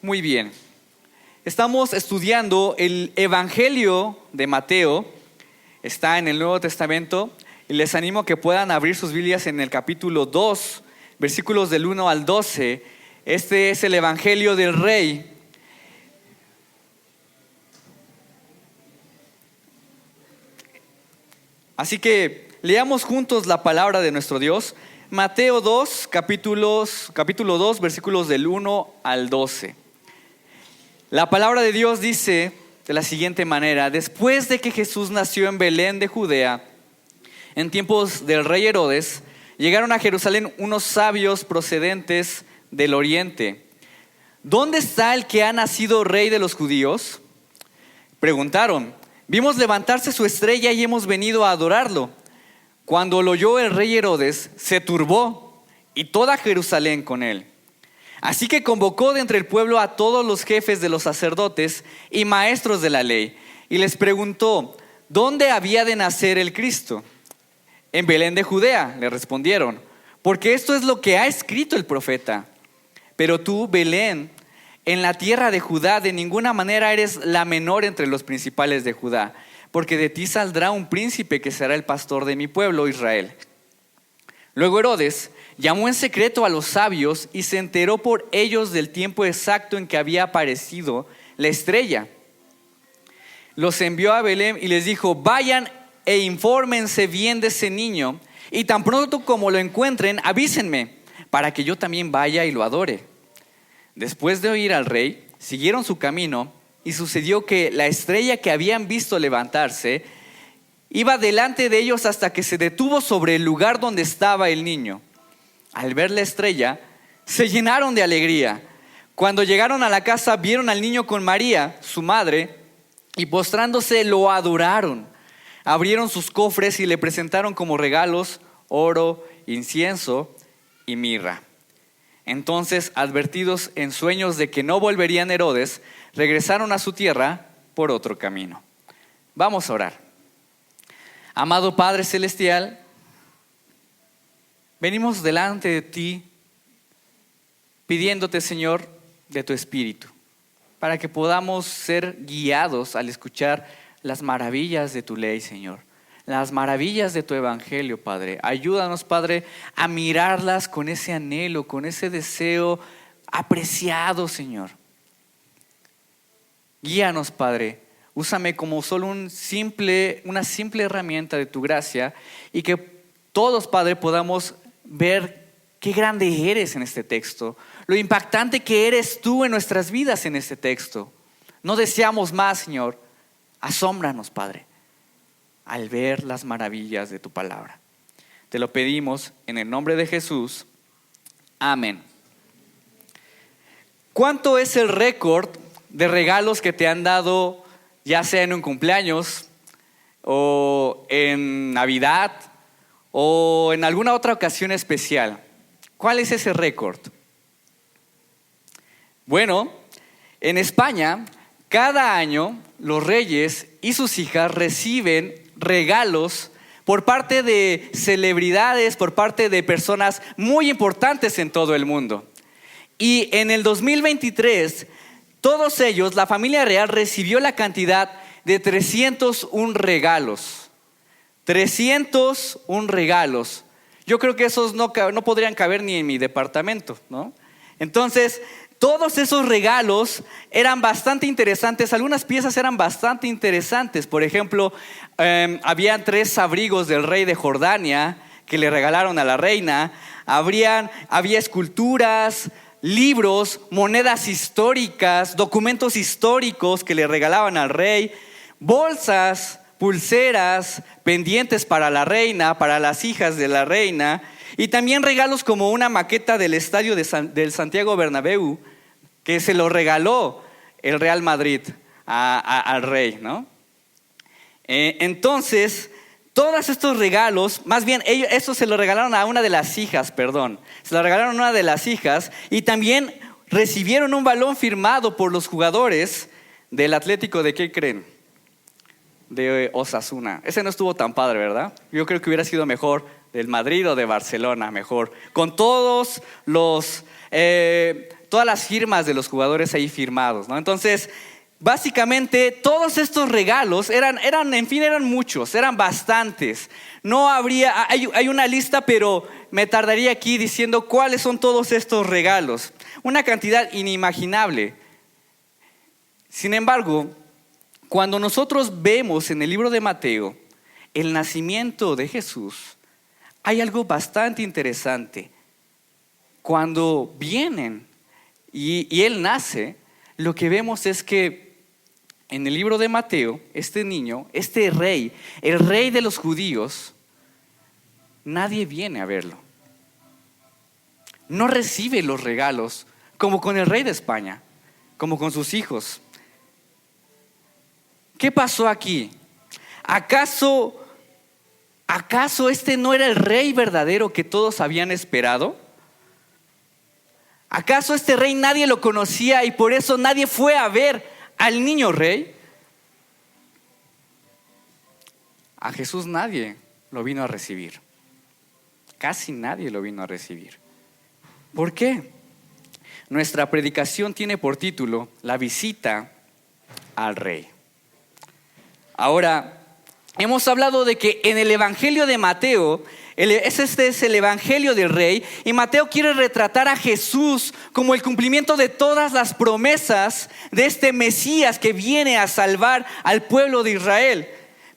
Muy bien. Estamos estudiando el Evangelio de Mateo. Está en el Nuevo Testamento. Y les animo a que puedan abrir sus Biblias en el capítulo 2, versículos del 1 al 12. Este es el Evangelio del Rey. Así que leamos juntos la palabra de nuestro Dios. Mateo 2, capítulo 2, versículos del 1 al 12. La palabra de Dios dice de la siguiente manera: después de que Jesús nació en Belén de Judea, en tiempos del rey Herodes, llegaron a Jerusalén unos sabios procedentes del oriente. ¿Dónde está el que ha nacido rey de los judíos?, preguntaron. Vimos levantarse su estrella y hemos venido a adorarlo. Cuando lo oyó el rey Herodes, se turbó y toda Jerusalén con él. Así que convocó de entre el pueblo a todos los jefes de los sacerdotes y maestros de la ley y les preguntó: ¿dónde había de nacer el Cristo? En Belén de Judea, le respondieron, porque esto es lo que ha escrito el profeta. Pero tú, Belén, en la tierra de Judá, de ninguna manera eres la menor entre los principales de Judá, porque de ti saldrá un príncipe que será el pastor de mi pueblo Israel. Luego Herodes llamó en secreto a los sabios y se enteró por ellos del tiempo exacto en que había aparecido la estrella. Los envió a Belén y les dijo: vayan e infórmense bien de ese niño, y tan pronto como lo encuentren, avísenme, para que yo también vaya y lo adore. Después de oír al rey, siguieron su camino, y sucedió que la estrella que habían visto levantarse iba delante de ellos hasta que se detuvo sobre el lugar donde estaba el niño. Al ver la estrella, se llenaron de alegría. Cuando llegaron a la casa, vieron al niño con María, su madre, y postrándose lo adoraron. Abrieron sus cofres y le presentaron como regalos oro, incienso y mirra. Entonces, advertidos en sueños de que no volverían Herodes, regresaron a su tierra por otro camino. Vamos a orar. Amado Padre Celestial, venimos delante de ti pidiéndote, Señor, de tu Espíritu, para que podamos ser guiados al escuchar las maravillas de tu ley, Señor. Las maravillas de tu evangelio, Padre. Ayúdanos, Padre, a mirarlas con ese anhelo, con ese deseo apreciado, Señor. Guíanos, Padre. Úsame como solo una simple herramienta de tu gracia, y que todos, Padre, podamos ver qué grande eres en este texto, lo impactante que eres tú en nuestras vidas en este texto. No deseamos más, Señor. Asómbranos, Padre, al ver las maravillas de tu palabra. Te lo pedimos en el nombre de Jesús. Amén. ¿Cuánto es el récord de regalos que te han dado, ya sea en un cumpleaños o en Navidad o en alguna otra ocasión especial? ¿Cuál es ese récord? Bueno, en España, cada año los reyes y sus hijas reciben regalos por parte de celebridades, por parte de personas muy importantes en todo el mundo. Y en el 2023, todos ellos, la familia real, recibió la cantidad de 301 regalos. 301 regalos. Yo creo que esos no podrían caber ni en mi departamento, ¿no? Entonces, todos esos regalos eran bastante interesantes. Algunas piezas eran bastante interesantes. Por ejemplo, había 3 abrigos del rey de Jordania que le regalaron a la reina. Había esculturas, libros, monedas históricas, documentos históricos que le regalaban al rey, bolsas, pulseras, pendientes para la reina, para las hijas de la reina, y también regalos como una maqueta del estadio del Santiago Bernabéu, que se lo regaló el Real Madrid al rey, ¿no? Entonces, todos estos regalos, más bien estos se lo regalaron a una de las hijas, se lo regalaron a una de las hijas, y también recibieron un balón firmado por los jugadores del Atlético. ¿De qué creen? De Osasuna. Ese no estuvo tan padre, ¿verdad? Yo creo que hubiera sido mejor del Madrid o de Barcelona, mejor. Con todos los todas las firmas de los jugadores ahí firmados, ¿no? Entonces, básicamente todos estos regalos eran muchos, eran bastantes. No habría, hay una lista, pero me tardaría aquí diciendo cuáles son todos estos regalos. Una cantidad inimaginable. Sin embargo, cuando nosotros vemos en el libro de Mateo el nacimiento de Jesús, hay algo bastante interesante. Cuando vienen y Él nace, lo que vemos es que en el libro de Mateo, este niño, este rey, el rey de los judíos, nadie viene a verlo. No recibe los regalos como con el rey de España, como con sus hijos. ¿Qué pasó aquí? ¿Acaso este no era el rey verdadero que todos habían esperado? ¿Acaso este rey nadie lo conocía y por eso nadie fue a ver al niño rey? A Jesús nadie lo vino a recibir. Casi nadie lo vino a recibir. ¿Por qué? Nuestra predicación tiene por título La visita al rey. Ahora, hemos hablado de que en el Evangelio de Mateo, este es el Evangelio del Rey, y Mateo quiere retratar a Jesús como el cumplimiento de todas las promesas de este Mesías que viene a salvar al pueblo de Israel.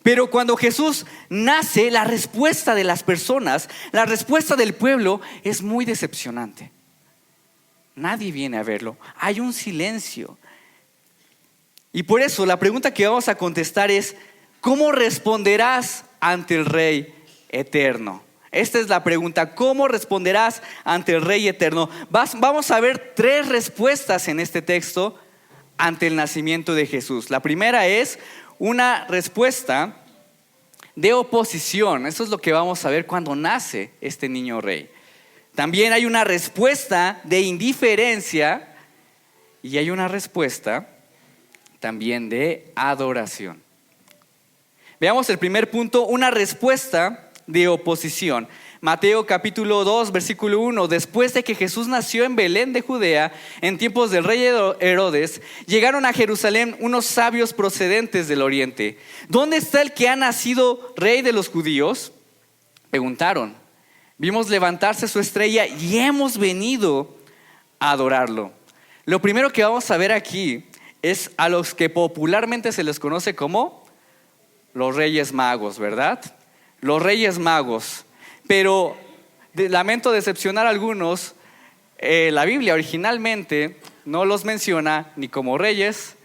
Pero cuando Jesús nace, la respuesta de las personas, la respuesta del pueblo es muy decepcionante. Nadie viene a verlo, hay un silencio. Y por eso la pregunta que vamos a contestar es: ¿cómo responderás ante el Rey eterno? Esta es la pregunta: ¿cómo responderás ante el Rey eterno? Vamos a ver 3 respuestas en este texto ante el nacimiento de Jesús. La primera es una respuesta de oposición. Eso es lo que vamos a ver cuando nace este niño rey. También hay una respuesta de indiferencia y hay una respuesta también de adoración. Veamos el primer punto, una respuesta de oposición. Mateo capítulo 2, versículo 1. Después de que Jesús nació en Belén de Judea, en tiempos del rey Herodes, llegaron a Jerusalén unos sabios procedentes del oriente. ¿Dónde está el que ha nacido rey de los judíos? Preguntaron. Vimos levantarse su estrella y hemos venido a adorarlo. Lo primero que vamos a ver aquí es a los que popularmente se les conoce como los Reyes Magos, ¿verdad? Los Reyes Magos. Pero lamento decepcionar a algunos, la Biblia originalmente no los menciona ni como reyes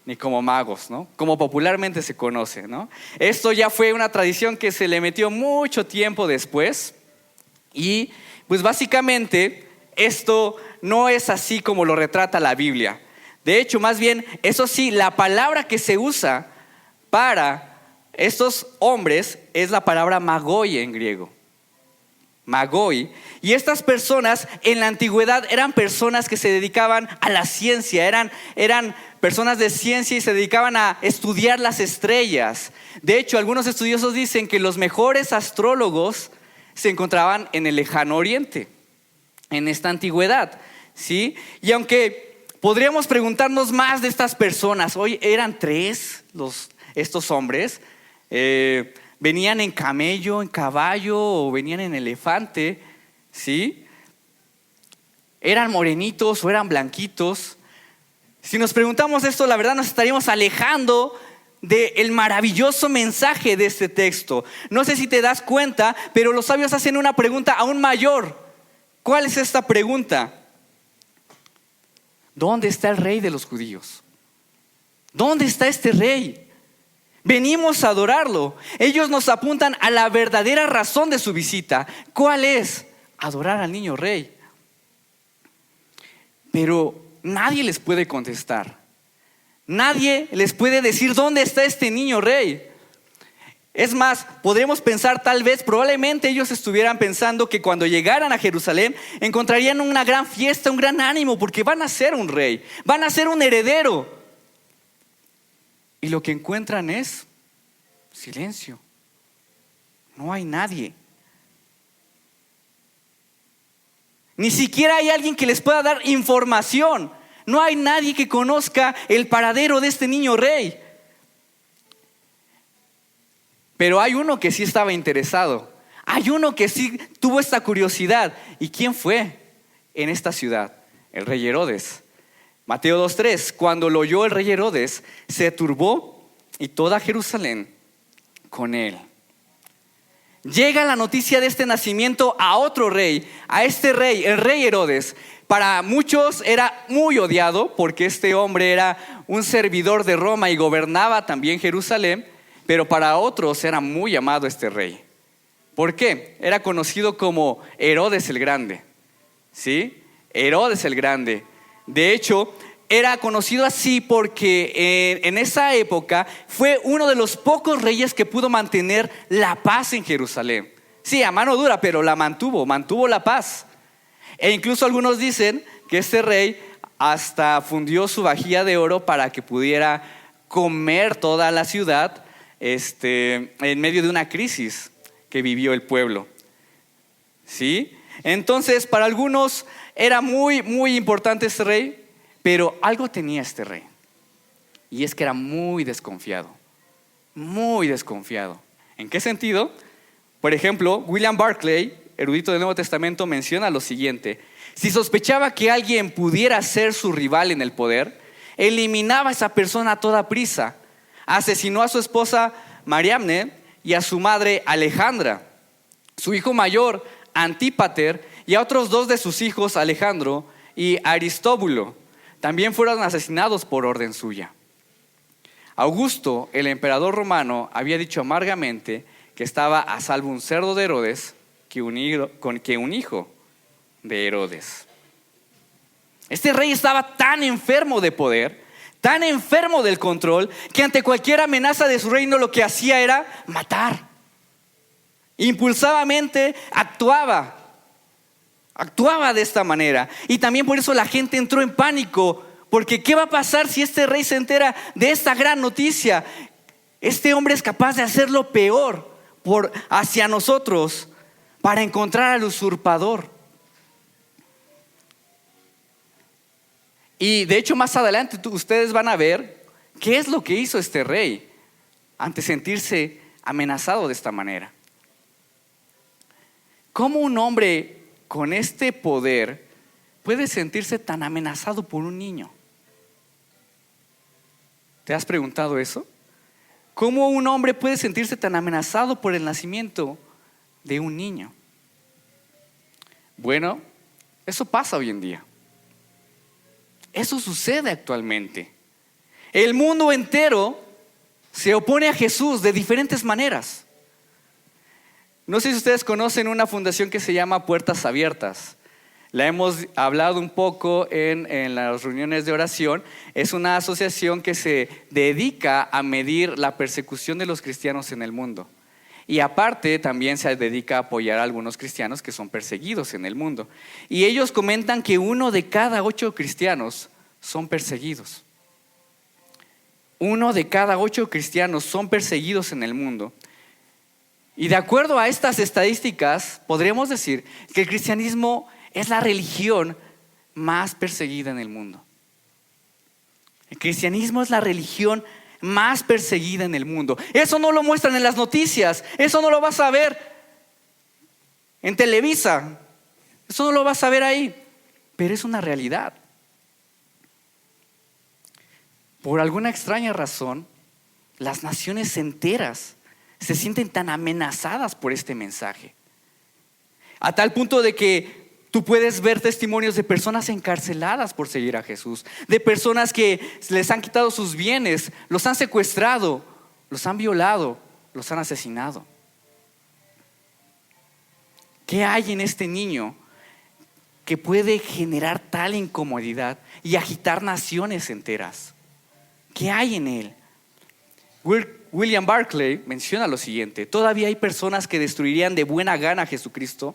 ni como magos, ¿no? Como popularmente se conoce, ¿no? Esto ya fue una tradición que se le metió mucho tiempo después y pues básicamente esto no es así como lo retrata la Biblia. De hecho, más bien, eso sí, la palabra que se usa para estos hombres es la palabra magoi en griego. Magoi. Y estas personas en la antigüedad eran personas que se dedicaban a la ciencia, eran personas de ciencia y se dedicaban a estudiar las estrellas. De hecho, algunos estudiosos dicen que los mejores astrólogos se encontraban en el lejano oriente, en esta antigüedad, ¿sí? Y aunque podríamos preguntarnos más de estas personas, hoy eran 3 estos hombres, venían en camello, en caballo o venían en elefante, ¿sí? Eran morenitos o eran blanquitos. Si nos preguntamos esto, la verdad nos estaríamos alejando del maravilloso mensaje de este texto. No sé si te das cuenta, pero los sabios hacen una pregunta aún mayor. ¿Cuál es esta pregunta? ¿Dónde está el rey de los judíos? ¿Dónde está este rey? Venimos a adorarlo. Ellos nos apuntan a la verdadera razón de su visita. ¿Cuál es? Adorar al niño rey. Pero nadie les puede contestar. Nadie les puede decir dónde está este niño rey. Es más, podremos pensar probablemente ellos estuvieran pensando que cuando llegaran a Jerusalén encontrarían una gran fiesta, un gran ánimo, porque van a ser un rey, van a ser un heredero. Y lo que encuentran es silencio. No hay nadie. Ni siquiera hay alguien que les pueda dar información. No hay nadie que conozca el paradero de este niño rey. Pero hay uno que sí estaba interesado. Hay uno que sí tuvo esta curiosidad. ¿Y quién fue en esta ciudad? El rey Herodes. Mateo 2:3. Cuando lo oyó el rey Herodes, se turbó y toda Jerusalén con él. Llega la noticia de este nacimiento a otro rey, a este rey, el rey Herodes. Para muchos era muy odiado porque este hombre era un servidor de Roma y gobernaba también Jerusalén, pero para otros era muy amado este rey. ¿Por qué? Era conocido como Herodes el Grande, ¿sí? Herodes el Grande. De hecho, era conocido así porque en esa época fue uno de los pocos reyes que pudo mantener la paz en Jerusalén. Sí, a mano dura, pero la mantuvo la paz. E incluso algunos dicen que este rey hasta fundió su vajilla de oro para que pudiera comer toda la ciudad en medio de una crisis que vivió el pueblo. ¿Sí? Entonces, para algunos era muy, muy importante este rey. Pero algo tenía este rey, y es que era muy desconfiado, muy desconfiado. ¿En qué sentido? Por ejemplo, William Barclay, erudito del Nuevo Testamento, menciona lo siguiente: si sospechaba que alguien pudiera ser su rival en el poder, eliminaba a esa persona a toda prisa. Asesinó a su esposa Mariamne y a su madre Alejandra, su hijo mayor Antípater y a otros 2 de sus hijos, Alejandro y Aristóbulo. También fueron asesinados por orden suya. Augusto, el emperador romano, había dicho amargamente que estaba a salvo un cerdo de Herodes que un hijo de Herodes. Este rey estaba tan enfermo de poder, tan enfermo del control, que ante cualquier amenaza de su reino lo que hacía era matar. Impulsivamente actuaba de esta manera. Y también por eso la gente entró en pánico, porque ¿qué va a pasar si este rey se entera de esta gran noticia? Este hombre es capaz de hacer lo peor hacia nosotros para encontrar al usurpador. Y de hecho más adelante ustedes van a ver qué es lo que hizo este rey ante sentirse amenazado de esta manera. ¿Cómo un hombre con este poder puede sentirse tan amenazado por un niño? ¿Te has preguntado eso? ¿Cómo un hombre puede sentirse tan amenazado por el nacimiento de un niño? Bueno, eso pasa hoy en día. Eso sucede actualmente. El mundo entero se opone a Jesús de diferentes maneras. No sé si ustedes conocen una fundación que se llama Puertas Abiertas. La hemos hablado un poco en las reuniones de oración. Es una asociación que se dedica a medir la persecución de los cristianos en el mundo. Y aparte también se dedica a apoyar a algunos cristianos que son perseguidos en el mundo. Y ellos comentan que 1 de cada 8 cristianos son perseguidos. 1 de cada 8 cristianos son perseguidos en el mundo. Y de acuerdo a estas estadísticas, podríamos decir que el cristianismo es la religión más perseguida en el mundo. El cristianismo es la religión más perseguida en el mundo. Eso no lo muestran en las noticias, eso no lo vas a ver en Televisa, eso no lo vas a ver ahí, pero es una realidad. Por alguna extraña razón, las naciones enteras se sienten tan amenazadas por este mensaje, a tal punto de que tú puedes ver testimonios de personas encarceladas por seguir a Jesús, de personas que les han quitado sus bienes, los han secuestrado, los han violado, los han asesinado. ¿Qué hay en este niño que puede generar tal incomodidad y agitar naciones enteras? ¿Qué hay en él? William Barclay menciona lo siguiente: todavía hay personas que destruirían de buena gana a Jesucristo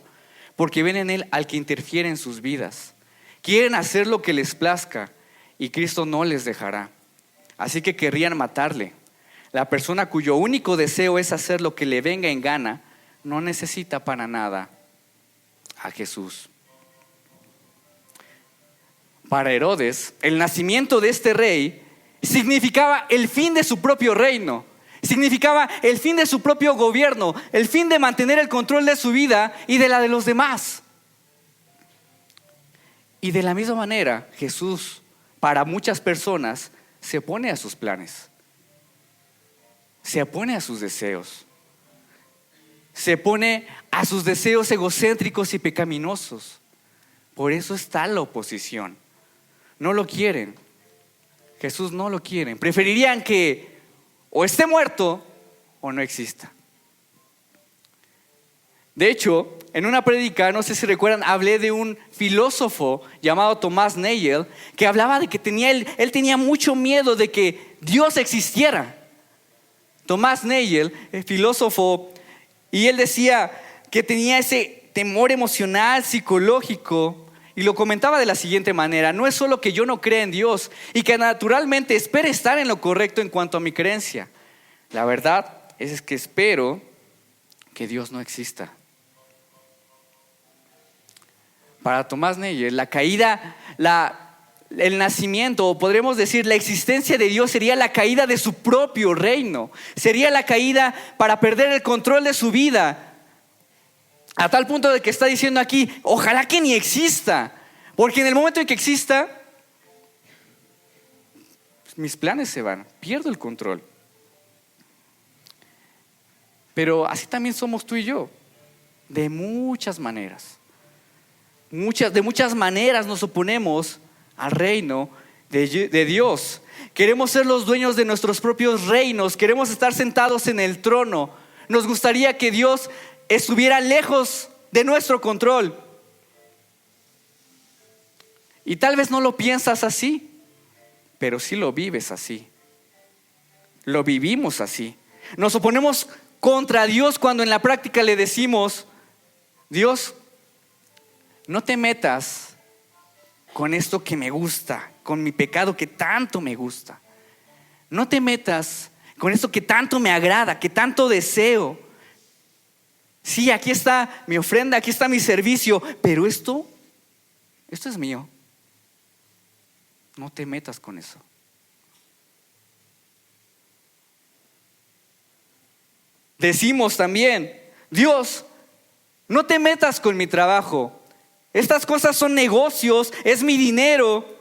porque ven en él al que interfiere en sus vidas. Quieren hacer lo que les plazca y Cristo no les dejará. Así que querrían matarle. La persona cuyo único deseo es hacer lo que le venga en gana no necesita para nada a Jesús. Para Herodes, el nacimiento de este rey significaba el fin de su propio reino, significaba el fin de su propio gobierno, el fin de mantener el control de su vida y de la de los demás. Y de la misma manera, Jesús, para muchas personas, se opone a sus planes, se opone a sus deseos, se opone a sus deseos egocéntricos y pecaminosos. Por eso está la oposición. No lo quieren. Jesús no lo quieren. Preferirían que o esté muerto o no exista. De hecho, en una prédica, no sé si recuerdan, hablé de un filósofo llamado Thomas Nagel que hablaba de que él tenía mucho miedo de que Dios existiera. Thomas Nagel, el filósofo, y él decía que tenía ese temor emocional, psicológico, y lo comentaba de la siguiente manera: no es solo que yo no crea en Dios y que naturalmente espere estar en lo correcto en cuanto a mi creencia. La verdad es que espero que Dios no exista. Para Thomas Nagel, la caída, el nacimiento, o podremos decir la existencia de Dios, sería la caída de su propio reino. Sería la caída para perder el control de su vida. A tal punto de que está diciendo aquí: ojalá que ni exista, porque en el momento en que exista, mis planes se van, pierdo el control. Pero así también somos tú y yo, de muchas maneras. De muchas maneras nos oponemos al reino de Dios. Queremos ser los dueños de nuestros propios reinos, queremos estar sentados en el trono. Nos gustaría que Dios estuviera lejos de nuestro control. Y tal vez no lo piensas así, pero sí lo vives así. Lo vivimos así. Nos oponemos contra Dios cuando en la práctica le decimos: Dios, no te metas con esto que me gusta, con mi pecado que tanto me gusta. No te metas con esto que tanto me agrada, que tanto deseo. Sí, aquí está mi ofrenda, aquí está mi servicio, pero esto es mío. No te metas con eso. Decimos también: Dios, no te metas con mi trabajo. Estas cosas son negocios, es mi dinero.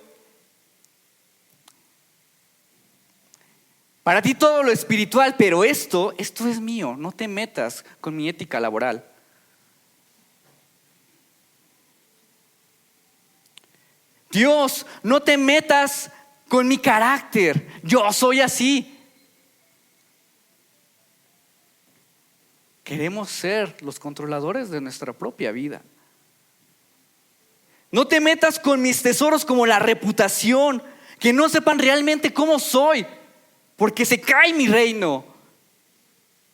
Para ti todo lo espiritual, pero esto es mío. No te metas con mi ética laboral. Dios, no te metas con mi carácter. Yo soy así. Queremos ser los controladores de nuestra propia vida. No te metas con mis tesoros como la reputación, que no sepan realmente cómo soy, porque se cae mi reino.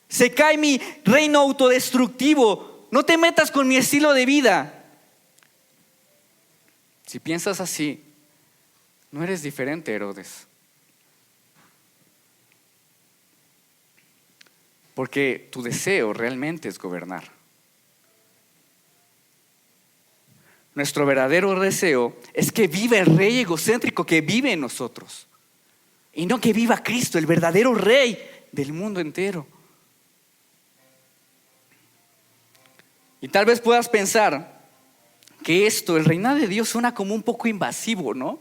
Se cae mi reino autodestructivo. No te metas con mi estilo de vida. Si piensas así, no eres diferente, Herodes. Porque tu deseo realmente es gobernar. Nuestro verdadero deseo es que viva el rey egocéntrico que vive en nosotros. Y no que viva Cristo, el verdadero rey del mundo entero. Y tal vez puedas pensar que el reinado de Dios, suena como un poco invasivo, ¿no?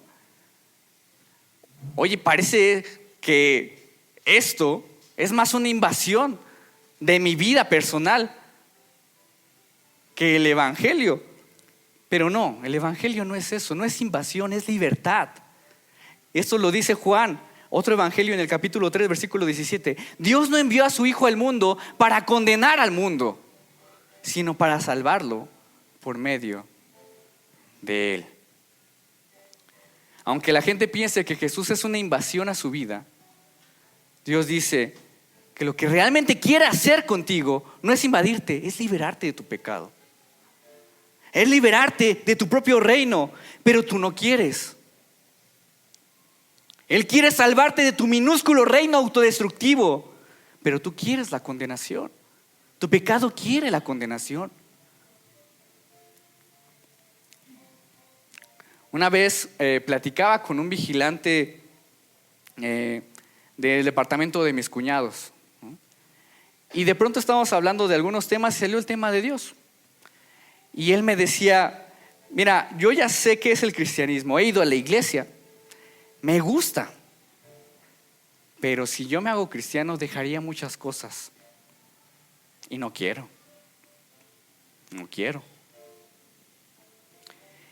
Oye, parece que esto es más una invasión de mi vida personal que el evangelio. Pero no, el evangelio no es eso, no es invasión, es libertad. Esto lo dice Juan, otro evangelio, en el capítulo 3, versículo 17. Dios no envió a su Hijo al mundo para condenar al mundo, sino para salvarlo por medio de Él. Aunque la gente piense que Jesús es una invasión a su vida, Dios dice que lo que realmente quiere hacer contigo no es invadirte, es liberarte de tu pecado. Es liberarte de tu propio reino, pero tú no quieres. Él quiere salvarte de tu minúsculo reino autodestructivo, pero tú quieres la condenación. Tu pecado quiere la condenación. Una vez platicaba con un vigilante del departamento de mis cuñados, ¿no? Y de pronto estábamos hablando de algunos temas y salió el tema de Dios. Y él me decía, mira, yo ya sé qué es el cristianismo, he ido a la iglesia, me gusta, pero si yo me hago cristiano dejaría muchas cosas y no quiero.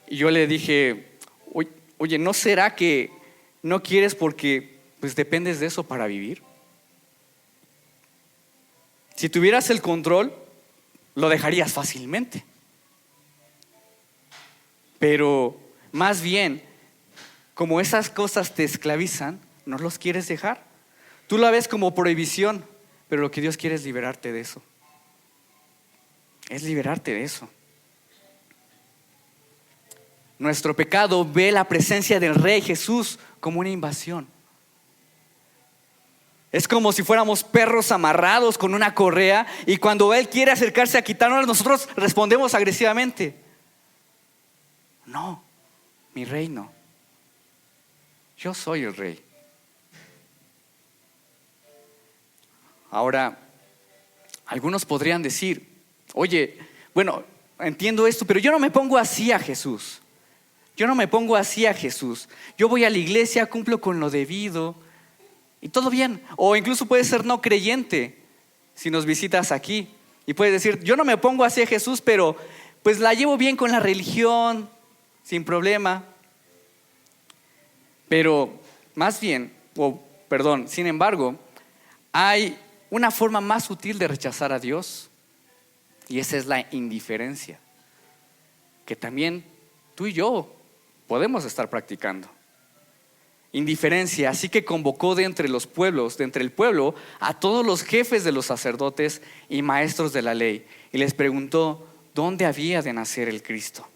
Y yo le dije, oye, ¿no será que no quieres porque pues dependes de eso para vivir? Si tuvieras el control, lo dejarías fácilmente. Pero más bien, como esas cosas te esclavizan, no los quieres dejar. Tú la ves como prohibición, pero lo que Dios quiere es liberarte de eso. Es liberarte de eso. Nuestro pecado ve la presencia del Rey Jesús como una invasión. Es como si fuéramos perros amarrados con una correa y cuando Él quiere acercarse a quitarnos, nosotros respondemos agresivamente. No, mi reino. Yo soy el Rey. Ahora, algunos podrían decir, oye, bueno, entiendo esto, pero yo no me pongo así a Jesús. Yo voy a la iglesia, cumplo con lo debido y todo bien. O incluso puedes ser no creyente si nos visitas aquí y puedes decir, yo no me pongo así a Jesús, pero pues la llevo bien con la religión, sin problema. Pero sin embargo, hay una forma más sutil de rechazar a Dios y esa es la indiferencia, que también tú y yo podemos estar practicando. Indiferencia, así que convocó de entre el pueblo, a todos los jefes de los sacerdotes y maestros de la ley y les preguntó dónde había de nacer el Cristo.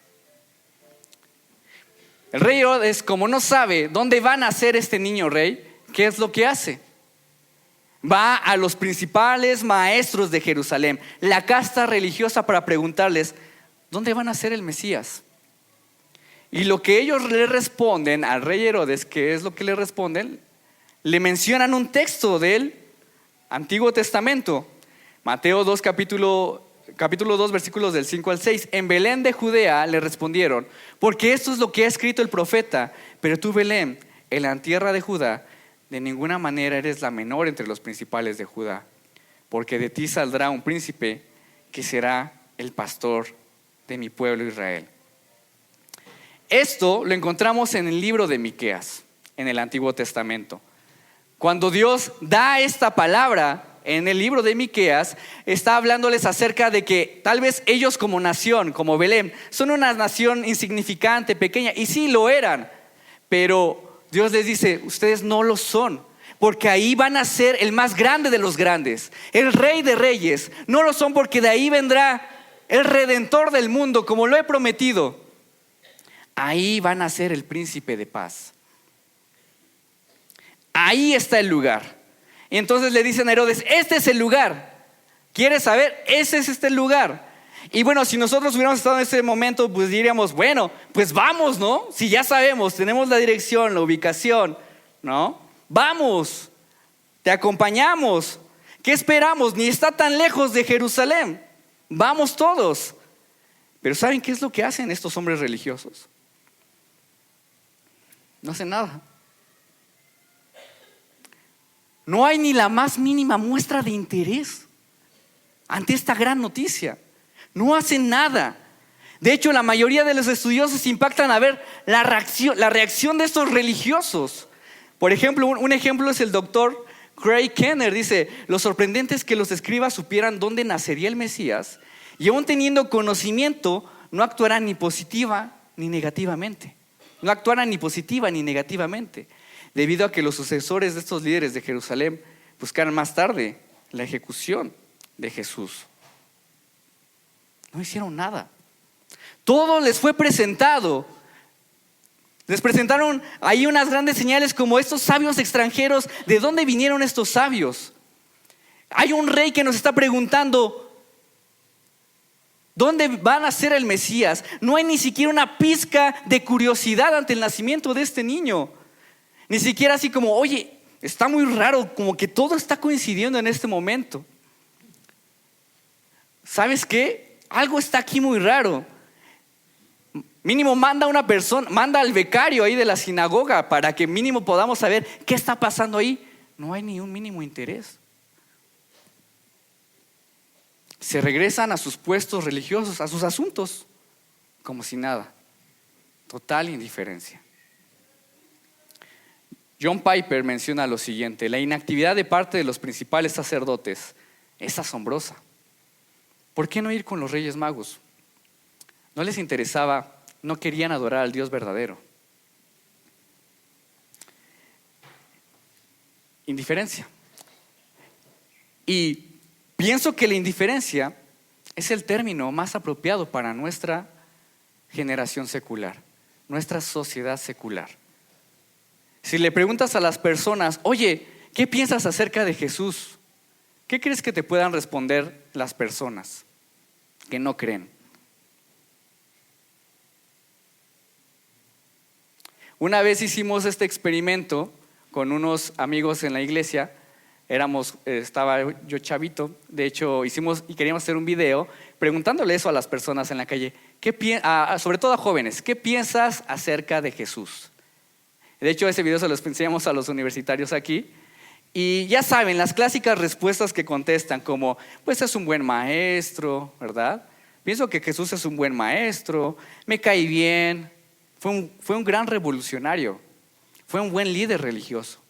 El rey Herodes, como no sabe dónde va a nacer este niño rey, ¿qué es lo que hace? Va a los principales maestros de Jerusalén, la casta religiosa, para preguntarles ¿dónde va a nacer el Mesías? Y lo que ellos le responden al rey Herodes, ¿qué es lo que le responden? Le mencionan un texto del Antiguo Testamento, Mateo 2, capítulo 2, versículos del 5 al 6. En Belén de Judea le respondieron, porque esto es lo que ha escrito el profeta, pero tú, Belén, en la tierra de Judá, de ninguna manera eres la menor entre los principales de Judá, porque de ti saldrá un príncipe que será el pastor de mi pueblo Israel. Esto lo encontramos en el libro de Miqueas, en el Antiguo Testamento. Cuando Dios da esta palabra en el libro de Miqueas, está hablándoles acerca de que tal vez ellos como nación, como Belén, son una nación insignificante, pequeña, y sí lo eran, pero Dios les dice, ustedes no lo son, porque ahí van a ser el más grande de los grandes, el Rey de Reyes. No lo son porque de ahí vendrá el Redentor del mundo, como lo he prometido. Ahí van a ser el príncipe de paz. Ahí está el lugar. Y entonces le dicen a Herodes, este es el lugar. ¿Quieres saber? Ese es este lugar. Y bueno, si nosotros hubiéramos estado en ese momento, pues diríamos, bueno, pues vamos, ¿no? Si ya sabemos, tenemos la dirección, la ubicación, ¿no? Vamos, te acompañamos. ¿Qué esperamos? Ni está tan lejos de Jerusalén. Vamos todos. Pero ¿saben qué es lo que hacen estos hombres religiosos? No hacen nada. No hay ni la más mínima muestra de interés ante esta gran noticia. No hacen nada. De hecho, la mayoría de los estudiosos impactan a ver la reacción de estos religiosos. Por ejemplo, un ejemplo es el doctor Craig Kenner. Dice, lo sorprendente es que los escribas supieran dónde nacería el Mesías y aún teniendo conocimiento, no actuaran ni positiva ni negativamente. Debido a que los sucesores de estos líderes de Jerusalén buscaron más tarde la ejecución de Jesús. No hicieron nada. Todo les fue presentado. Les presentaron ahí unas grandes señales como estos sabios extranjeros. ¿De dónde vinieron estos sabios? Hay un rey que nos está preguntando, ¿Dónde va a nacer el Mesías? No hay ni siquiera una pizca de curiosidad ante el nacimiento de este niño. Ni siquiera así como, oye, está muy raro, como que todo está coincidiendo en este momento. ¿Sabes qué? Algo está aquí muy raro. Mínimo manda a una persona, manda al becario ahí de la sinagoga para que mínimo podamos saber qué está pasando ahí. No hay ni un mínimo interés. Se regresan a sus puestos religiosos, a sus asuntos, como si nada. Total indiferencia. John Piper menciona lo siguiente: la inactividad de parte de los principales sacerdotes es asombrosa. ¿Por qué no ir con los Reyes Magos? No les interesaba, no querían adorar al Dios verdadero. Indiferencia. Y pienso que la indiferencia es el término más apropiado para nuestra generación secular, nuestra sociedad secular. Si le preguntas a las personas, oye, ¿qué piensas acerca de Jesús? ¿Qué crees que te puedan responder las personas que no creen? Una vez hicimos este experimento con unos amigos en la iglesia. Estaba yo chavito. De hecho, hicimos y queríamos hacer un video preguntándole eso a las personas en la calle, sobre todo a jóvenes: ¿qué piensas acerca de Jesús? De hecho, ese video se los enseñamos a los universitarios aquí. Y ya saben, las clásicas respuestas que contestan como, pues es un buen maestro, ¿verdad? Pienso que Jesús es un buen maestro, me cae bien, fue un gran revolucionario, fue un buen líder religioso.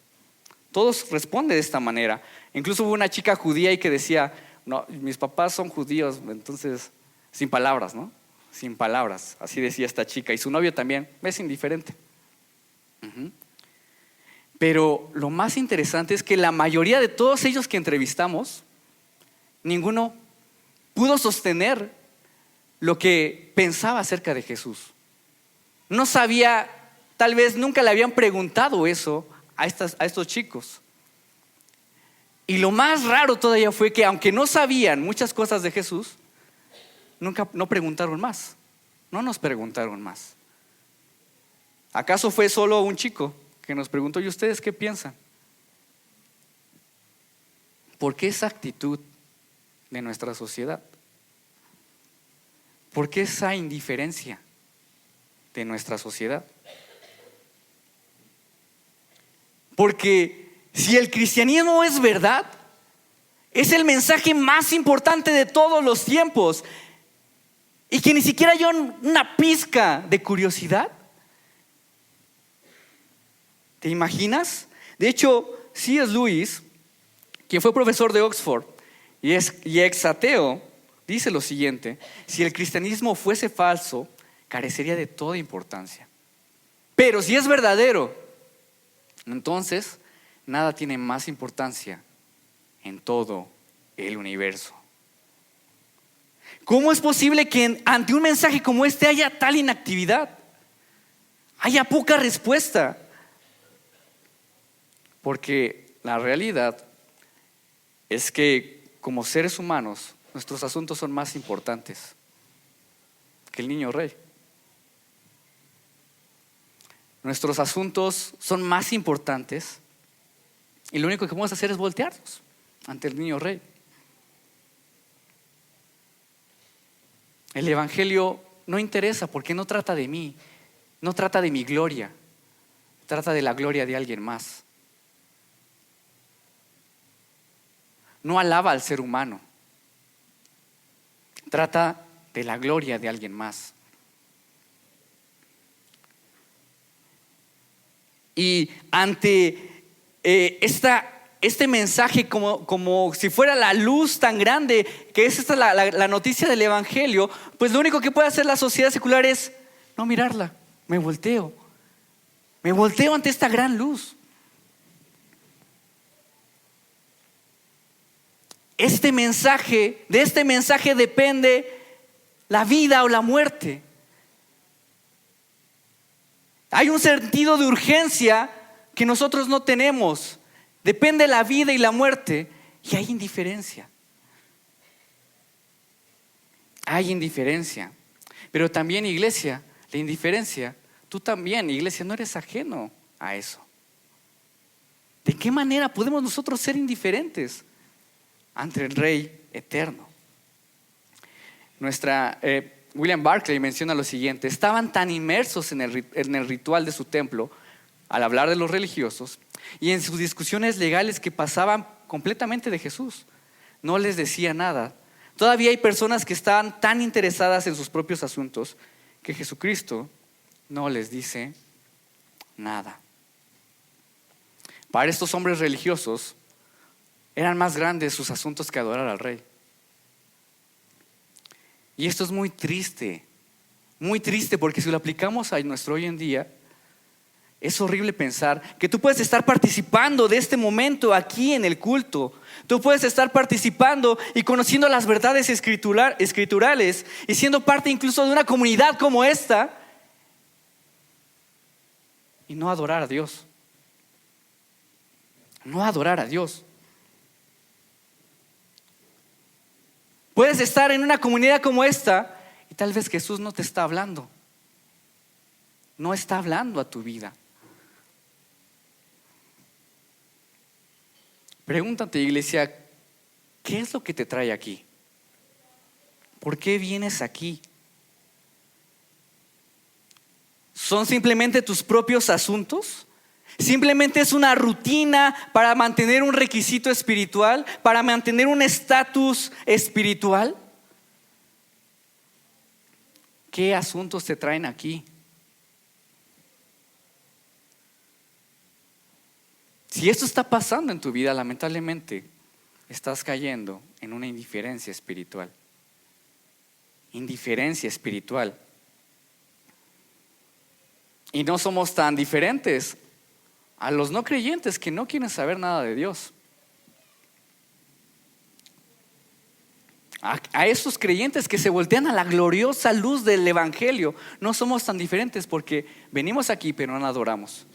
Todos responden de esta manera. Incluso hubo una chica judía ahí que decía, no, mis papás son judíos, entonces, sin palabras, ¿no? Sin palabras, así decía esta chica. Y su novio también, es indiferente. Pero lo más interesante es que la mayoría de todos ellos que entrevistamos, ninguno pudo sostener lo que pensaba acerca de Jesús. No sabía, tal vez nunca le habían preguntado eso a estos chicos. Y lo más raro todavía fue que aunque no sabían muchas cosas de Jesús, no preguntaron más. No nos preguntaron más. ¿Acaso fue solo un chico que nos preguntó, ¿y ustedes qué piensan? ¿Por qué esa actitud de nuestra sociedad? ¿Por qué esa indiferencia de nuestra sociedad? Porque si el cristianismo es verdad, es el mensaje más importante de todos los tiempos, y que ni siquiera hay una pizca de curiosidad. ¿Te imaginas? De hecho, C.S. Lewis, quien fue profesor de Oxford y ex ateo, dice lo siguiente: si el cristianismo fuese falso, carecería de toda importancia. Pero si es verdadero, entonces nada tiene más importancia en todo el universo. ¿Cómo es posible que ante un mensaje como este haya tal inactividad? Haya poca respuesta. Porque la realidad es que como seres humanos, nuestros asuntos son más importantes que el niño rey. Nuestros asuntos son más importantes y lo único que podemos hacer es voltearnos ante el niño rey. El evangelio no interesa porque no trata de mí, no trata de mi gloria, trata de la gloria de alguien más. No alaba al ser humano, trata de la gloria de alguien más. Y ante este mensaje como si fuera la luz tan grande que es esta la noticia del evangelio, pues lo único que puede hacer la sociedad secular es no mirarla. Me volteo ante esta gran luz. De este mensaje depende la vida o la muerte. Hay un sentido de urgencia que nosotros no tenemos. Depende la vida y la muerte, y hay indiferencia. hay indiferencia. Pero también, iglesia, la indiferencia, tú también, iglesia, no eres ajeno a eso. ¿De qué manera podemos nosotros ser indiferentes ante el Rey eterno? William Barclay menciona lo siguiente: estaban tan inmersos en el ritual de su templo al hablar de los religiosos y en sus discusiones legales que pasaban completamente de Jesús. No les decía nada. Todavía hay personas que están tan interesadas en sus propios asuntos que Jesucristo no les dice nada. Para estos hombres religiosos eran más grandes sus asuntos que adorar al Rey. Y esto es muy triste porque si lo aplicamos a nuestro hoy en día, es horrible pensar que tú puedes estar participando de este momento aquí en el culto. Tú puedes estar participando y conociendo las verdades escriturales y siendo parte incluso de una comunidad como esta y no adorar a Dios. No adorar a Dios. Puedes estar en una comunidad como esta y tal vez Jesús no te está hablando. No está hablando a tu vida. Pregúntate, iglesia, ¿qué es lo que te trae aquí? ¿Por qué vienes aquí? ¿Son simplemente tus propios asuntos? ¿Simplemente es una rutina para mantener un requisito espiritual, para mantener un estatus espiritual? ¿Qué asuntos te traen aquí? Si esto está pasando en tu vida, lamentablemente estás cayendo en una indiferencia espiritual. Indiferencia espiritual. Y no somos tan diferentes a los no creyentes que no quieren saber nada de Dios. A esos creyentes que se voltean a la gloriosa luz del Evangelio, no somos tan diferentes porque venimos aquí pero no adoramos.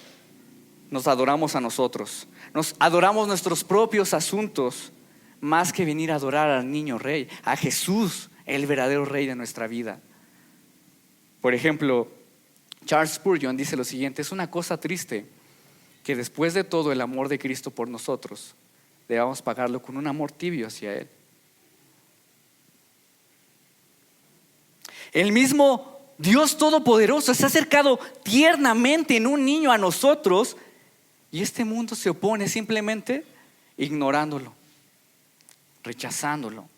Nos adoramos a nosotros, nos adoramos nuestros propios asuntos más que venir a adorar al niño Rey, a Jesús, el verdadero Rey de nuestra vida. Por ejemplo, Charles Spurgeon dice lo siguiente: es una cosa triste que después de todo el amor de Cristo por nosotros, debamos pagarlo con un amor tibio hacia Él. El mismo Dios Todopoderoso se ha acercado tiernamente en un niño a nosotros y este mundo se opone simplemente ignorándolo, rechazándolo,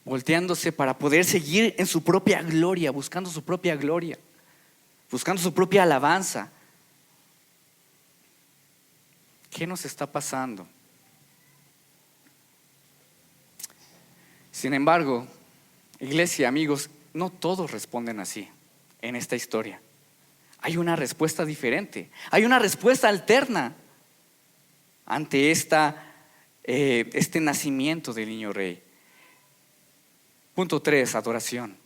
volteándose para poder seguir en su propia gloria, buscando su propia gloria, buscando su propia alabanza. ¿Qué nos está pasando? Sin embargo, iglesia, amigos, no todos responden así en esta historia. Hay una respuesta diferente, hay una respuesta alterna ante este nacimiento del niño Rey. Punto 3, adoración.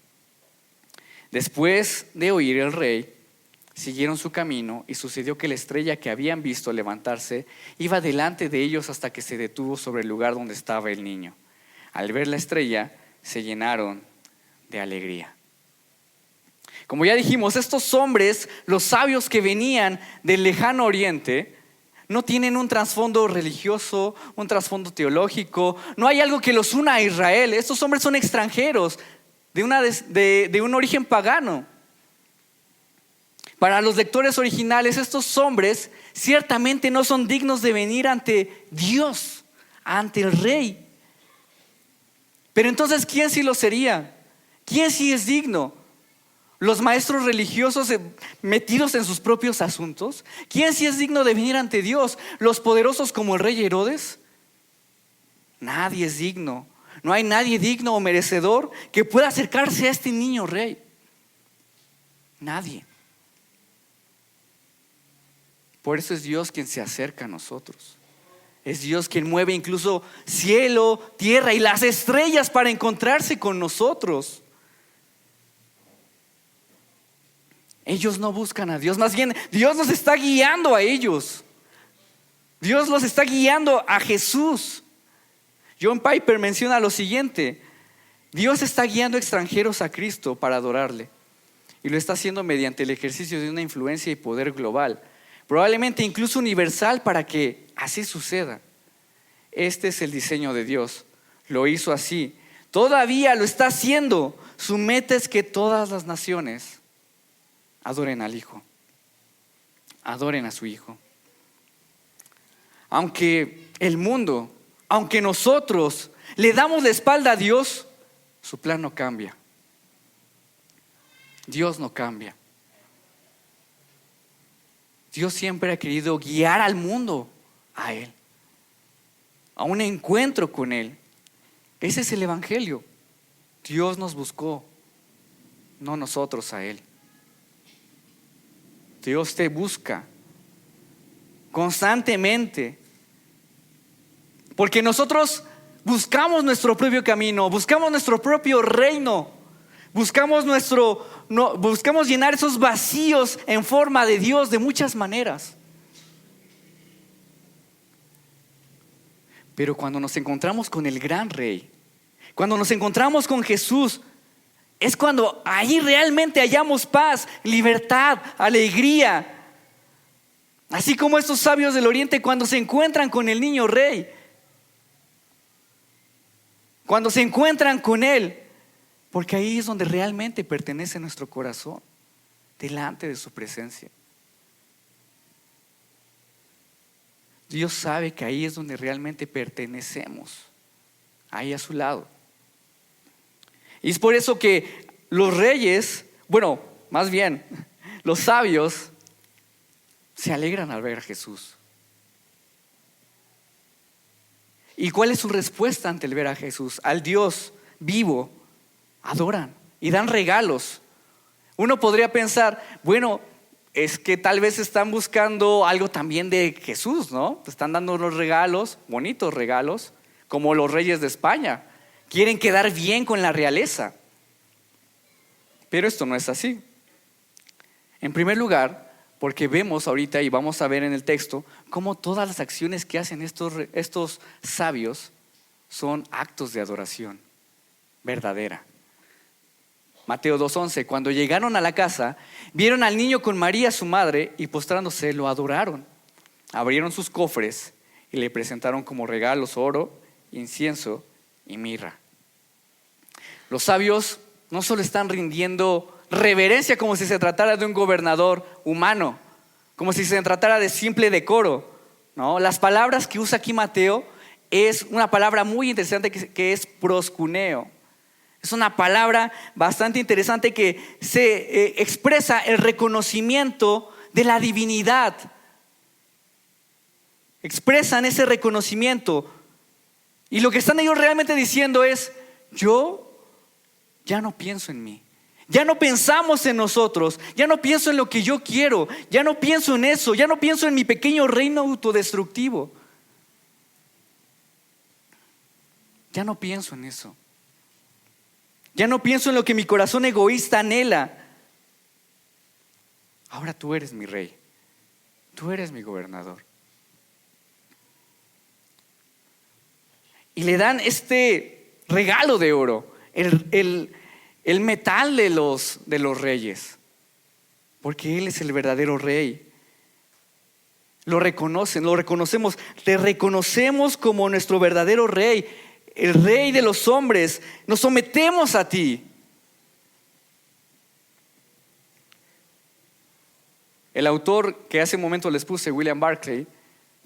Después de oír el Rey, siguieron su camino y sucedió que la estrella que habían visto levantarse iba delante de ellos hasta que se detuvo sobre el lugar donde estaba el niño. Al ver la estrella, se llenaron de alegría. Como ya dijimos, estos hombres, los sabios que venían del lejano oriente, no tienen un trasfondo religioso, un trasfondo teológico, no hay algo que los una a Israel. Estos hombres son extranjeros de un origen pagano. Para los lectores originales, estos hombres ciertamente no son dignos de venir ante Dios, ante el Rey. Pero entonces, ¿quién sí lo sería? ¿Quién sí es digno? ¿Los maestros religiosos metidos en sus propios asuntos? ¿Quién sí es digno de venir ante Dios? ¿Los poderosos como el rey Herodes? Nadie es digno. No hay nadie digno o merecedor que pueda acercarse a este niño Rey. Nadie. Por eso es Dios quien se acerca a nosotros. Es Dios quien mueve incluso cielo, tierra y las estrellas para encontrarse con nosotros. Ellos no buscan a Dios, más bien Dios los está guiando a ellos. Dios los está guiando a Jesús. John Piper menciona lo siguiente: Dios está guiando extranjeros a Cristo para adorarle. Y lo está haciendo mediante el ejercicio de una influencia y poder global, probablemente incluso universal, para que así suceda. Este es el diseño de Dios. Lo hizo así. Todavía lo está haciendo. Su meta es que todas las naciones adoren al Hijo. Adoren a su Hijo. Aunque el mundo, aunque nosotros le damos la espalda a Dios, su plan no cambia. Dios no cambia. Dios siempre ha querido guiar al mundo a Él, a un encuentro con Él. Ese es el evangelio. Dios nos buscó, no nosotros a Él. Dios te busca constantemente, porque nosotros buscamos nuestro propio camino, buscamos nuestro propio reino, buscamos llenar esos vacíos en forma de Dios de muchas maneras. Pero cuando nos encontramos con el gran Rey, cuando nos encontramos con Jesús, es cuando ahí realmente hallamos paz, libertad, alegría. Así como estos sabios del Oriente cuando se encuentran con el niño Rey, cuando se encuentran con Él, porque ahí es donde realmente pertenece nuestro corazón, delante de su presencia. Dios sabe que ahí es donde realmente pertenecemos, ahí a su lado. Y es por eso que los reyes, más bien, los sabios, se alegran al ver a Jesús. ¿Y cuál es su respuesta ante el ver a Jesús? Al Dios vivo, adoran y dan regalos. Uno podría pensar, es que tal vez están buscando algo también de Jesús, ¿no? Están dando unos regalos, bonitos regalos, como los reyes de España. Quieren quedar bien con la realeza. Pero esto no es así. En primer lugar, porque vemos ahorita y vamos a ver en el texto cómo todas las acciones que hacen estos sabios son actos de adoración verdadera. Mateo 2:11, cuando llegaron a la casa, vieron al niño con María su madre y postrándose lo adoraron. Abrieron sus cofres y le presentaron como regalos oro, incienso y mirra. Los sabios no solo están rindiendo reverencia como si se tratara de un gobernador humano, como si se tratara de simple decoro, ¿no? Las palabras que usa aquí Mateo es una palabra muy interesante que es proskuneo. Es una palabra bastante interesante que se expresa el reconocimiento de la divinidad. Expresan ese reconocimiento. Y lo que están ellos realmente diciendo es: yo ya no pienso en mí. Ya no pensamos en nosotros. Ya no pienso en lo que yo quiero. Ya no pienso en eso. Ya no pienso en mi pequeño reino autodestructivo. Ya no pienso en eso. Ya no pienso en lo que mi corazón egoísta anhela. Ahora tú eres mi rey. Tú eres mi gobernador. Y le dan este regalo de oro, el metal de los reyes, porque Él es el verdadero rey. Lo reconocen, lo reconocemos, te reconocemos como nuestro verdadero rey, el rey de los hombres. Nos sometemos a ti. El autor que hace un momento les puse, William Barclay,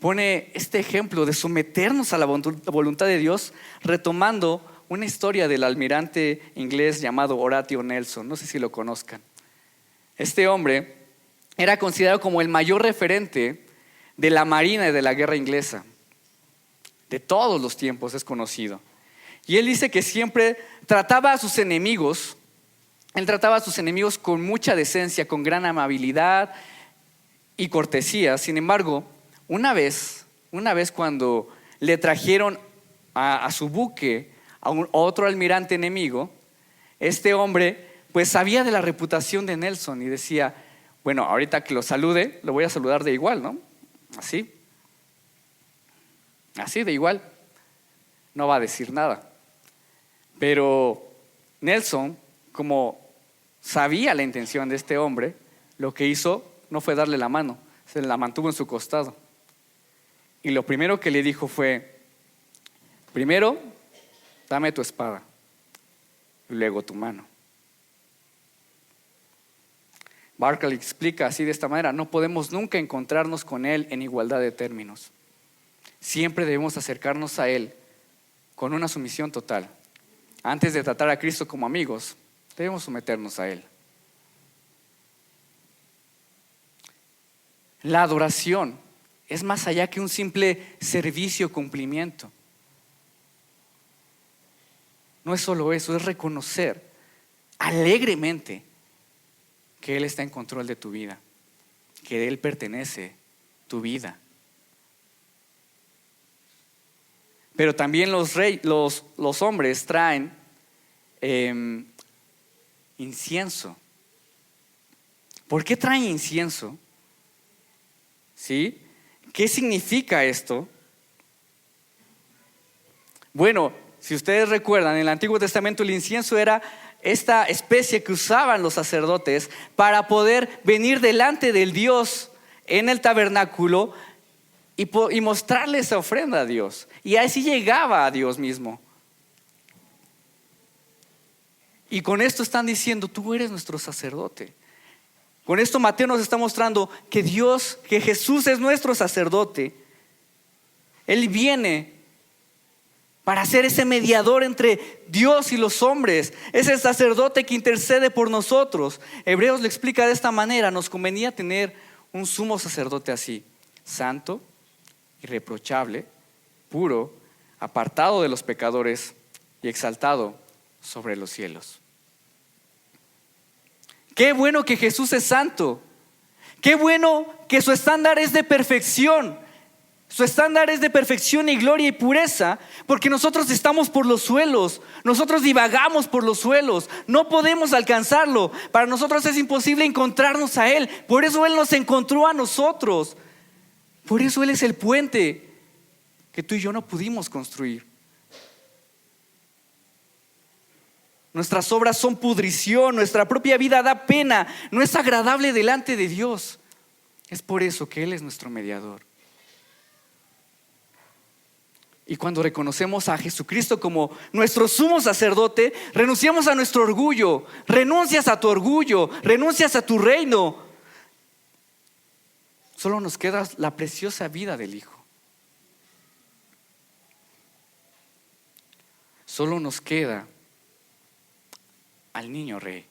pone este ejemplo de someternos a la voluntad de Dios, retomando una historia del almirante inglés llamado Horatio Nelson. No sé si lo conozcan. Este hombre era considerado como el mayor referente de la marina y de la guerra inglesa. De todos los tiempos es conocido. Y él dice que siempre trataba a sus enemigos. Él trataba a sus enemigos con mucha decencia, con gran amabilidad y cortesía. Sin embargo, una vez cuando le trajeron a su buque a otro almirante enemigo, este hombre pues sabía de la reputación de Nelson y decía: bueno, ahorita que lo salude, lo voy a saludar de igual, ¿no? Así de igual. No va a decir nada. Pero Nelson, como sabía la intención de este hombre, lo que hizo no fue darle la mano, se la mantuvo en su costado. Y lo primero que le dijo fue: primero, dame tu espada, y luego tu mano. Barclay explica así de esta manera: no podemos nunca encontrarnos con Él en igualdad de términos. Siempre debemos acercarnos a Él con una sumisión total. Antes de tratar a Cristo como amigos, debemos someternos a Él. La adoración es más allá que un simple servicio o cumplimiento. No es solo eso, es reconocer alegremente que Él está en control de tu vida, que de Él pertenece tu vida. Pero también los hombres traen incienso. ¿Por qué traen incienso? ¿Sí? ¿Qué significa esto? Bueno, si ustedes recuerdan, en el Antiguo Testamento el incienso era esta especie que usaban los sacerdotes para poder venir delante del Dios en el tabernáculo y mostrarle esa ofrenda a Dios. Y así llegaba a Dios mismo. Y con esto están diciendo: tú eres nuestro sacerdote. Con esto Mateo nos está mostrando que que Jesús es nuestro sacerdote. Él viene para ser ese mediador entre Dios y los hombres. Es el sacerdote que intercede por nosotros. Hebreos lo explica de esta manera: nos convenía tener un sumo sacerdote así, santo, irreprochable, puro, apartado de los pecadores y exaltado sobre los cielos. Qué bueno que Jesús es santo. Qué bueno que su estándar es de perfección. Su estándar es de perfección y gloria y pureza, porque nosotros estamos por los suelos, nosotros divagamos por los suelos, no podemos alcanzarlo. Para nosotros es imposible encontrarnos a Él. Por eso Él nos encontró a nosotros. Por eso Él es el puente que tú y yo no pudimos construir. Nuestras obras son pudrición, nuestra propia vida da pena, no es agradable delante de Dios. Es por eso que Él es nuestro mediador. Y cuando reconocemos a Jesucristo como nuestro sumo sacerdote, renunciamos a nuestro orgullo, renuncias a tu orgullo, renuncias a tu reino. Solo nos queda la preciosa vida del Hijo. Solo nos queda al niño rey.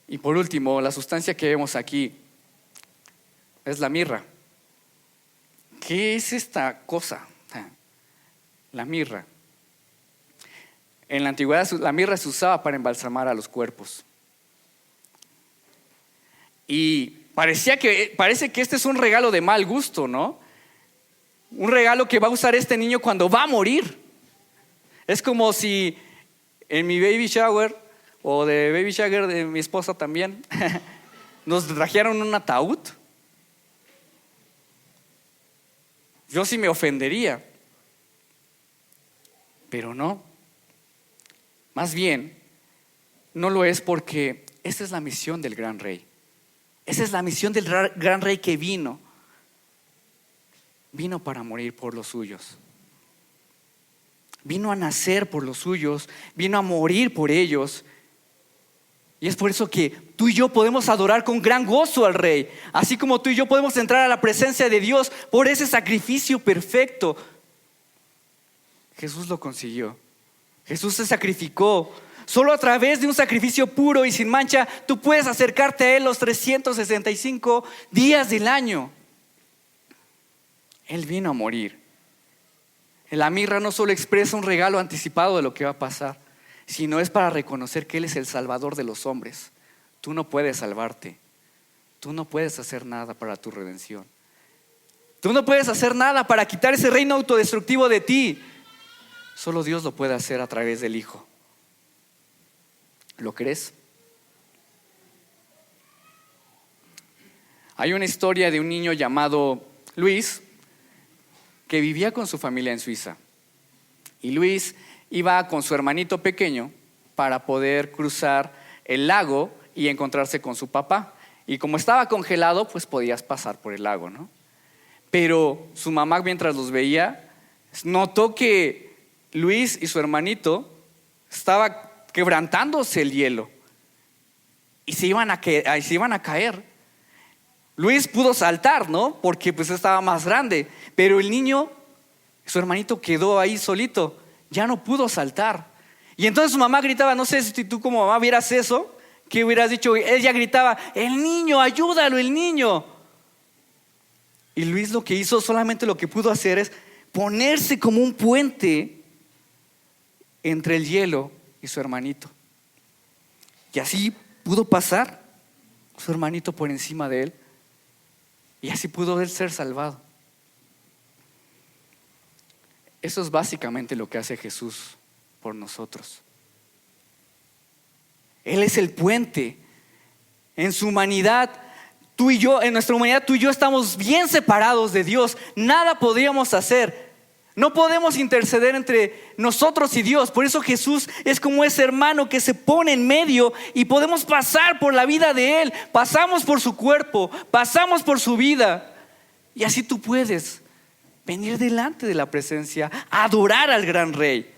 Y por último, la sustancia que vemos aquí es la mirra. ¿Qué es esta cosa? La mirra. En la antigüedad la mirra se usaba para embalsamar a los cuerpos. Y parece que este es un regalo de mal gusto, ¿no? Un regalo que va a usar este niño cuando va a morir. Es como si en mi baby shower, o de baby shower de mi esposa también, nos trajeron un ataúd. Yo sí me ofendería, pero no. Más bien, no lo es, porque esa es la misión del gran rey. Esa es la misión del gran rey que vino para morir por los suyos. Vino a nacer por los suyos, vino a morir por ellos. Y es por eso que tú y yo podemos adorar con gran gozo al Rey, así como tú y yo podemos entrar a la presencia de Dios por ese sacrificio perfecto. Jesús lo consiguió. Jesús se sacrificó. Solo a través de un sacrificio puro y sin mancha tú puedes acercarte a Él los 365 días del año. Él vino a morir. La mirra no solo expresa un regalo anticipado de lo que va a pasar, sino es para reconocer que Él es el Salvador de los hombres. Tú no puedes salvarte. Tú no puedes hacer nada para tu redención. Tú no puedes hacer nada para quitar ese reino autodestructivo de ti. Solo Dios lo puede hacer a través del Hijo. ¿Lo crees? Hay una historia de un niño llamado Luis que vivía con su familia en Suiza. Y Luis iba con su hermanito pequeño para poder cruzar el lago y encontrarse con su papá. Y como estaba congelado, pues podías pasar por el lago, ¿no? Pero su mamá, mientras los veía, notó que Luis y su hermanito estaba quebrantándose el hielo y se iban a caer. Luis pudo saltar, ¿no? Porque pues estaba más grande, pero el niño, su hermanito, quedó ahí solito, ya no pudo saltar. Y entonces su mamá gritaba, no sé si tú como mamá vieras eso, ¿qué hubieras dicho? Ella gritaba, el niño, ayúdalo, el niño. Y Luis lo que hizo, solamente lo que pudo hacer es ponerse como un puente entre el hielo y su hermanito. Y así pudo pasar su hermanito por encima de él. Y así pudo él ser salvado. Eso es básicamente lo que hace Jesús por nosotros. Él es el puente. En su humanidad, tú y yo, en nuestra humanidad, tú y yo estamos bien separados de Dios. Nada podríamos hacer. No podemos interceder entre nosotros y Dios. Por eso Jesús es como ese hermano que se pone en medio y podemos pasar por la vida de Él. Pasamos por su cuerpo, pasamos por su vida. Y así tú puedes venir delante de la presencia, a adorar al gran Rey.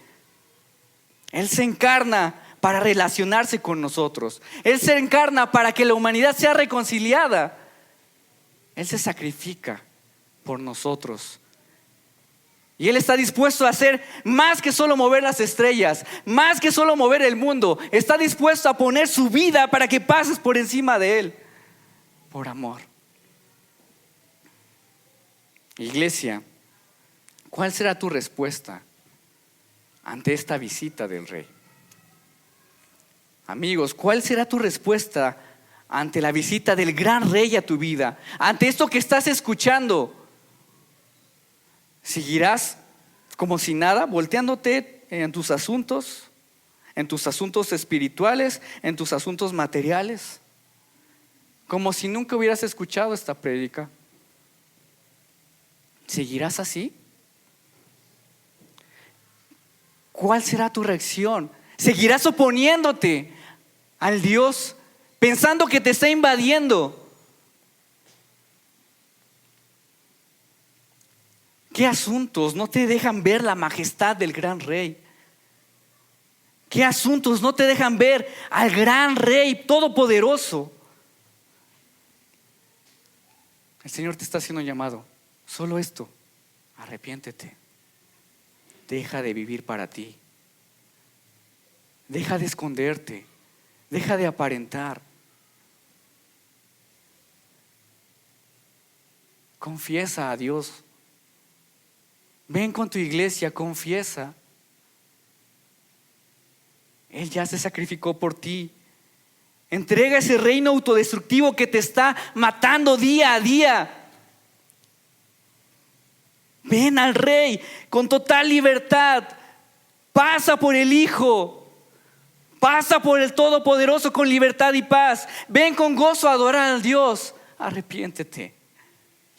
Él se encarna para relacionarse con nosotros. Él se encarna para que la humanidad sea reconciliada. Él se sacrifica por nosotros. Y Él está dispuesto a hacer más que solo mover las estrellas, más que solo mover el mundo. Está dispuesto a poner su vida para que pases por encima de Él, por amor. Iglesia, ¿cuál será tu respuesta ante esta visita del Rey? Amigos, ¿cuál será tu respuesta ante la visita del gran Rey a tu vida? Ante esto que estás escuchando. ¿Seguirás como si nada, volteándote en tus asuntos espirituales, en tus asuntos materiales? Como si nunca hubieras escuchado esta prédica. ¿Seguirás así? ¿Cuál será tu reacción? ¿Seguirás oponiéndote al Dios, pensando que te está invadiendo? ¿Qué asuntos no te dejan ver la majestad del gran Rey? ¿Qué asuntos no te dejan ver al gran Rey todopoderoso? El Señor te está haciendo un llamado. Solo esto, arrepiéntete. Deja de vivir para ti. Deja de esconderte. Deja de aparentar. Confiesa a Dios. Ven con tu iglesia, confiesa. Él ya se sacrificó por ti. Entrega ese reino autodestructivo que te está matando día a día. Ven al Rey con total libertad. Pasa por el Hijo. Pasa por el Todopoderoso con libertad y paz. Ven con gozo a adorar al Dios. Arrepiéntete.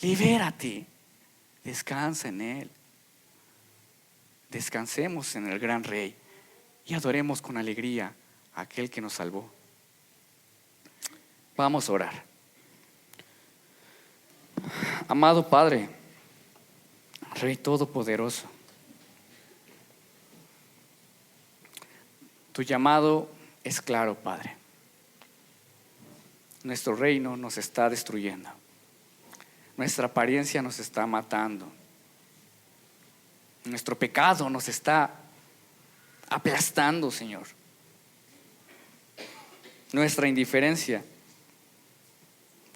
Libérate. Descansa en Él. Descansemos en el gran Rey y adoremos con alegría a aquel que nos salvó. Vamos a orar. Amado Padre, Rey Todopoderoso, tu llamado es claro, Padre. Nuestro reino nos está destruyendo. Nuestra apariencia nos está matando. Nuestro pecado nos está aplastando, Señor. Nuestra indiferencia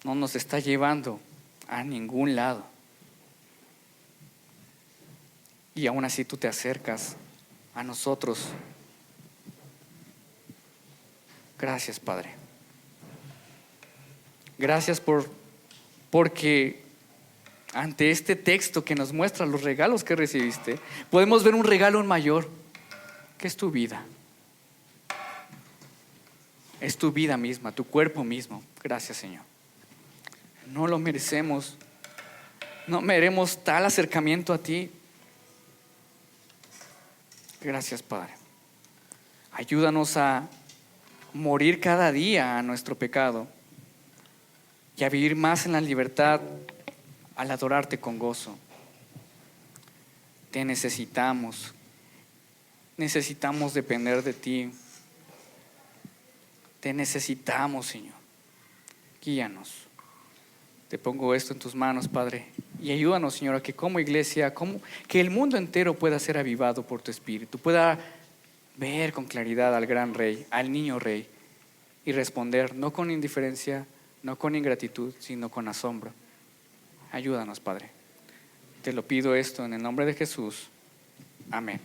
no nos está llevando a ningún lado. Y aún así tú te acercas a nosotros. Gracias, Padre. Gracias porque ante este texto que nos muestra los regalos que recibiste, podemos ver un regalo mayor, que es tu vida. Es tu vida misma, tu cuerpo mismo. Gracias, Señor. No lo merecemos. No merecemos tal acercamiento a ti. Gracias, Padre. Ayúdanos a morir cada día a nuestro pecado y a vivir más en la libertad al adorarte con gozo. Te necesitamos. Necesitamos depender de ti. Te necesitamos, Señor. Guíanos. Te pongo esto en tus manos, Padre, y ayúdanos, Señor, a que como iglesia, que el mundo entero pueda ser avivado por tu Espíritu, pueda ver con claridad al gran Rey, al niño Rey, y responder no con indiferencia, no con ingratitud, sino con asombro. Ayúdanos, Padre. Te lo pido esto en el nombre de Jesús. Amén.